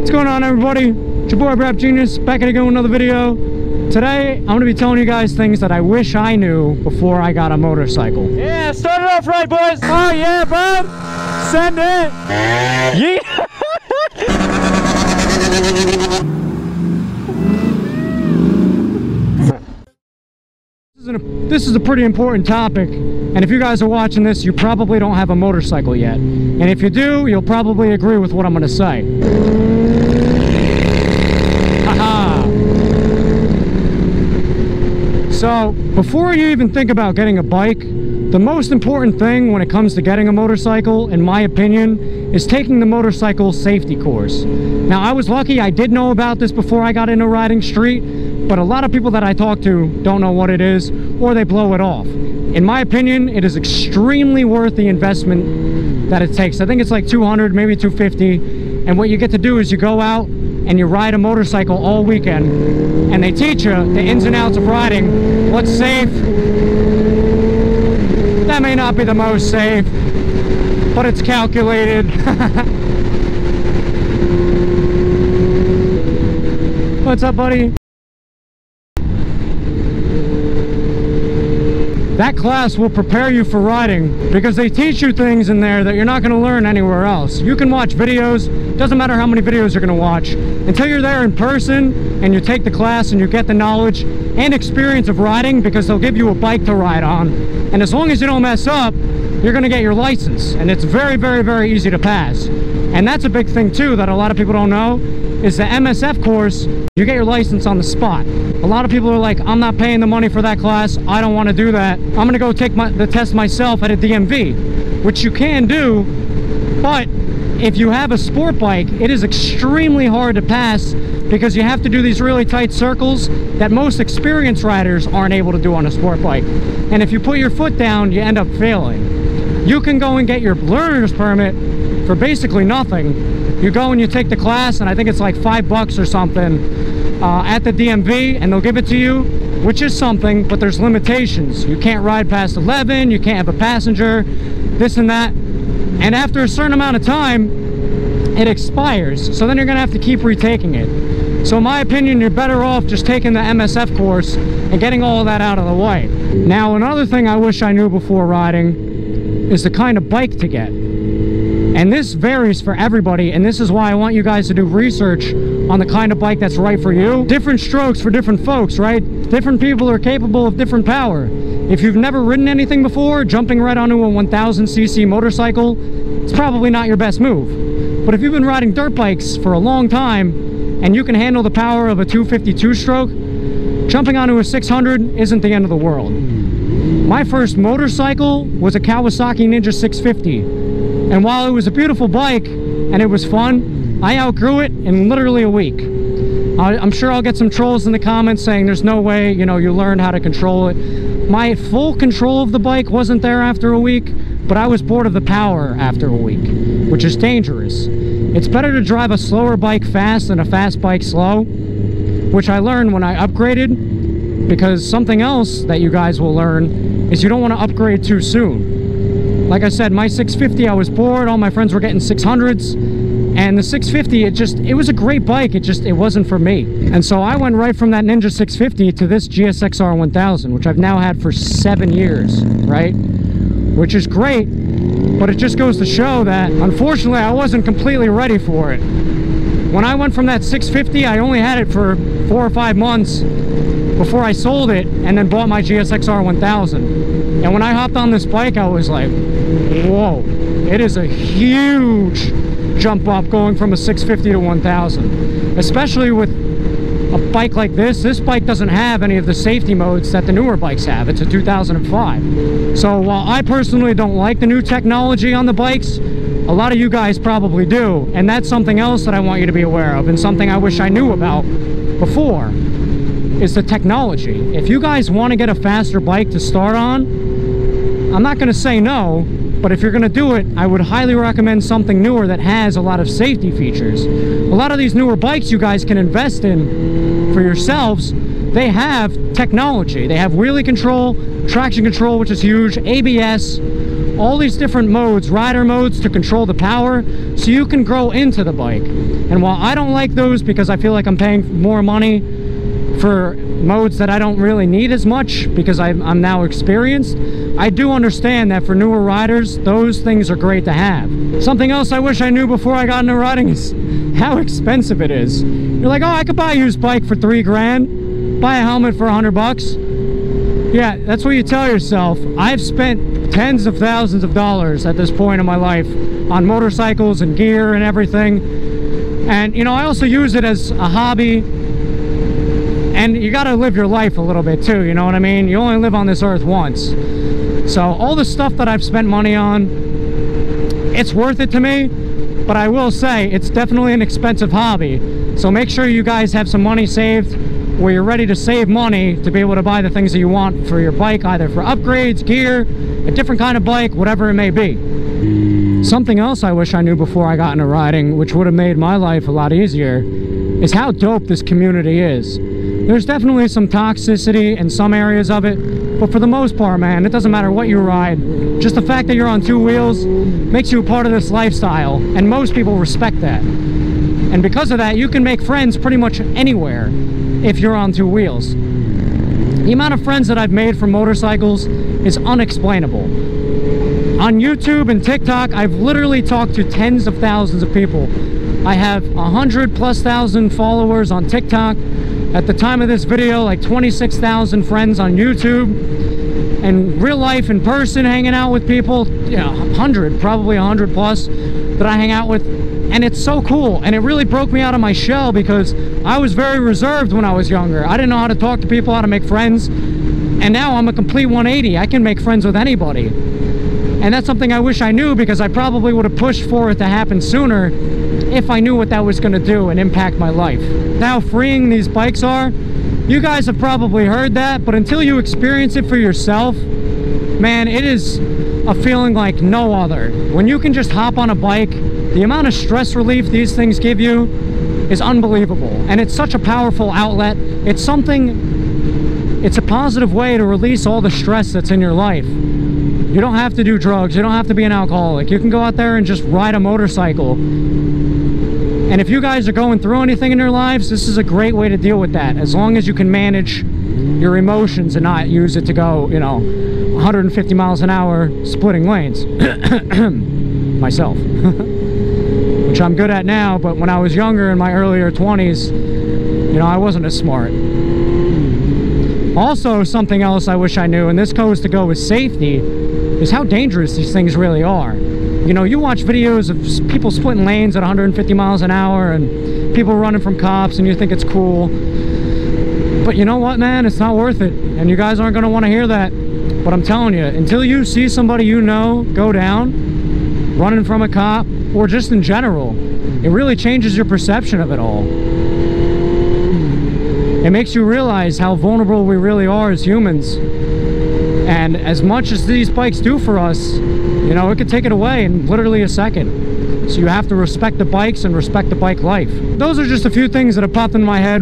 What's going on, everybody? It's your boy Brap Genius, back at again with another video. Today, I'm going to be telling you guys things that I wish I knew before I got a motorcycle. Yeah, start it off right, boys. Oh yeah, bud. Send it. Yeah. This is a pretty important topic, and if you guys are watching this, you probably don't have a motorcycle yet. And if you do, you'll probably agree with what I'm going to say. Haha. So, before you even think about getting a bike, the most important thing when it comes to getting a motorcycle, in my opinion, is taking the motorcycle safety course. Now, I was lucky, I did know about this before I got into riding street, but a lot of people that I talk to don't know what it is, or they blow it off. In my opinion, it is extremely worth the investment that it takes. I think it's like $200, maybe $250, and what you get to do is you go out and you ride a motorcycle all weekend, and they teach you the ins and outs of riding, what's safe. That may not be the most safe, but it's calculated. What's up, buddy? That class will prepare you for riding because they teach you things in there that you're not going to learn anywhere else. You can watch videos, doesn't matter how many videos you're going to watch, until you're there in person and you take the class and you get the knowledge and experience of riding, because they'll give you a bike to ride on. And as long as you don't mess up, you're going to get your license, and it's very, very, very easy to pass. And that's a big thing too that a lot of people don't know, is the MSF course, you get your license on the spot. A lot of people are like, I'm not paying the money for that class, I don't want to do that, I'm going to go take the test myself at a DMV, which you can do, but if you have a sport bike, it is extremely hard to pass because you have to do these really tight circles that most experienced riders aren't able to do on a sport bike. And if you put your foot down, you end up failing. You can go and get your learner's permit for basically nothing. You go and you take the class, and I think it's like $5 or something at the DMV, and they'll give it to you, which is something, but there's limitations. You can't ride past 11, you can't have a passenger, this and that. And after a certain amount of time, it expires. So then you're gonna have to keep retaking it. So in my opinion, you're better off just taking the MSF course and getting all of that out of the way. Now, another thing I wish I knew before riding is the kind of bike to get. And this varies for everybody, and this is why I want you guys to do research on the kind of bike that's right for you. Different strokes for different folks, right? Different people are capable of different power. If you've never ridden anything before, jumping right onto a 1000cc motorcycle, it's probably not your best move. But if you've been riding dirt bikes for a long time, and you can handle the power of a 250 two-stroke, jumping onto a 600 isn't the end of the world. My first motorcycle was a Kawasaki Ninja 650. And while it was a beautiful bike and it was fun, I outgrew it in literally a week. I'm sure I'll get some trolls in the comments saying there's no way, you know, you learned how to control it. My full control of the bike wasn't there after a week, but I was bored of the power after a week, which is dangerous. It's better to drive a slower bike fast than a fast bike slow, which I learned when I upgraded, because something else that you guys will learn is you don't want to upgrade too soon. Like I said, my 650, I was bored, all my friends were getting 600s, and the 650, it was a great bike, it wasn't for me. And so I went right from that Ninja 650 to this GSXR 1000, which I've now had for 7 years, right? Which is great, but it just goes to show that, unfortunately, I wasn't completely ready for it. When I went from that 650, I only had it for 4 or 5 months before I sold it and then bought my GSXR 1000. And when I hopped on this bike, I was like, whoa, it is a huge jump up going from a 650 to 1000. Especially with a bike like this. This bike doesn't have any of the safety modes that the newer bikes have. It's a 2005. So while I personally don't like the new technology on the bikes, a lot of you guys probably do. And that's something else that I want you to be aware of, and something I wish I knew about before, is the technology. If you guys want to get a faster bike to start on, I'm not going to say no, but if you're going to do it, I would highly recommend something newer that has a lot of safety features. A lot of these newer bikes you guys can invest in for yourselves, they have technology. They have wheelie control, traction control, which is huge, ABS, all these different modes, rider modes to control the power, so you can grow into the bike. And while I don't like those because I feel like I'm paying more money for modes that I don't really need as much because I'm now experienced, I do understand that for newer riders, those things are great to have. Something else I wish I knew before I got into riding is how expensive it is. You're like, oh, I could buy a used bike for $3 grand, buy a helmet for $100. Yeah, that's what you tell yourself. I've spent tens of thousands of dollars at this point in my life on motorcycles and gear and everything. And, you know, I also use it as a hobby. And you gotta live your life a little bit too, you know what I mean? You only live on this earth once. So all the stuff that I've spent money on, it's worth it to me, but I will say it's definitely an expensive hobby. So make sure you guys have some money saved where you're ready to save money to be able to buy the things that you want for your bike, either for upgrades, gear, a different kind of bike, whatever it may be. Something else I wish I knew before I got into riding, which would have made my life a lot easier, is how dope this community is. There's definitely some toxicity in some areas of it, but for the most part, man, it doesn't matter what you ride. Just the fact that you're on two wheels makes you a part of this lifestyle, and most people respect that. And because of that, you can make friends pretty much anywhere if you're on two wheels. The amount of friends that I've made from motorcycles is unexplainable. On YouTube and TikTok, I've literally talked to tens of thousands of people. I have 100,000+ followers on TikTok. At the time of this video, like 26,000 friends on YouTube. And real life, in person, hanging out with people, you know, 100, probably 100+ that I hang out with. And it's so cool. And it really broke me out of my shell because I was very reserved when I was younger. I didn't know how to talk to people, how to make friends. And now I'm a complete 180. I can make friends with anybody. And that's something I wish I knew because I probably would have pushed for it to happen sooner if I knew what that was going to do and impact my life. How freeing these bikes are, you guys have probably heard that, but until you experience it for yourself, man, it is a feeling like no other. When you can just hop on a bike, the amount of stress relief these things give you is unbelievable. And it's such a powerful outlet. It's a positive way to release all the stress that's in your life. You don't have to do drugs. You don't have to be an alcoholic. You can go out there and just ride a motorcycle. And if you guys are going through anything in your lives, this is a great way to deal with that. As long as you can manage your emotions and not use it to go, you know, 150 miles an hour splitting lanes. Myself. Which I'm good at now, but when I was younger in my earlier 20s, you know, I wasn't as smart. Also, something else I wish I knew, and this goes to go with safety, is how dangerous these things really are. You know, you watch videos of people splitting lanes at 150 miles an hour and people running from cops and you think it's cool. But you know what, man? It's not worth it. And you guys aren't going to want to hear that. But I'm telling you, until you see somebody you know go down, running from a cop, or just in general, it really changes your perception of it all. It makes you realize how vulnerable we really are as humans. And as much as these bikes do for us, you know, it could take it away in literally a second. So you have to respect the bikes and respect the bike life. Those are just a few things that have popped into my head.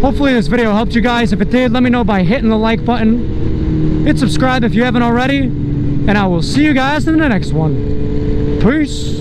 Hopefully this video helped you guys. If it did, let me know by hitting the like button. Hit subscribe if you haven't already. And I will see you guys in the next one. Peace.